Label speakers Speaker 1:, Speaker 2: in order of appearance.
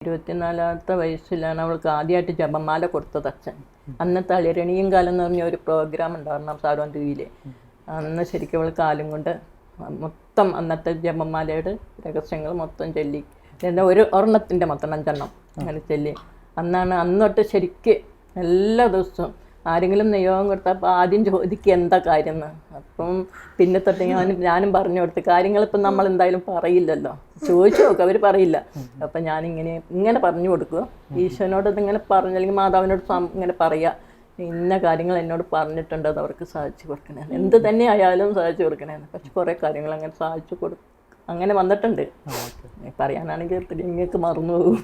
Speaker 1: 24ാമത്തെ വയസ്സിലാണ് അവൾക്ക് ആദ്യമായിട്ട് ജപമാല കൊടുത്തത് അച്ഛൻ. അന്ന് തളിരണിയും കാലം എന്ന് പറഞ്ഞ ഒരു പ്രോഗ്രാം ഉണ്ടായിരുന്നു സാരോൻ ടിവിയിൽ. അന്ന് ശരിക്കും അവൾ കാലം കൊണ്ട് മൊത്തം അന്നത്തെ ജപമാലയുടെ രഹസ്യങ്ങൾ മൊത്തം ചൊല്ലി. ഒരു ഒരെണ്ണത്തിൻ്റെ മൊത്തം 5 എണ്ണം അങ്ങനെ ചൊല്ലി. അന്ന് തൊട്ട് ശരിക്ക് എല്ലാ ദിവസവും ആരെങ്കിലും നിയോഗം കൊടുത്താൽ അപ്പോൾ ആദ്യം ചോദിക്കുക എന്താ കാര്യം എന്ന്. അപ്പം പിന്നെ തൊട്ട് ഞാനും പറഞ്ഞു കൊടുത്ത് കാര്യങ്ങളിപ്പം നമ്മൾ എന്തായാലും പറയില്ലല്ലോ, ചോദിച്ചു നോക്കുക, അവർ പറയില്ല. അപ്പം ഞാനിങ്ങനെ പറഞ്ഞു കൊടുക്കുക. ഈശോനോട് ഇതിങ്ങനെ പറഞ്ഞു, അല്ലെങ്കിൽ മാതാവിനോട് ഇങ്ങനെ പറയുക, ഇന്ന കാര്യങ്ങൾ എന്നോട് പറഞ്ഞിട്ടുണ്ട്, അത് അവർക്ക് സാധിച്ചു കൊടുക്കണേ, എന്ത് തന്നെ ആയാലും സാധിച്ചു കൊടുക്കണേന്ന്. പക്ഷെ കുറേ കാര്യങ്ങൾ അങ്ങനെ സാധിച്ചു അങ്ങനെ വന്നിട്ടുണ്ട്. പറയാനാണെങ്കിൽ നിങ്ങൾക്ക് മറന്നു പോകും.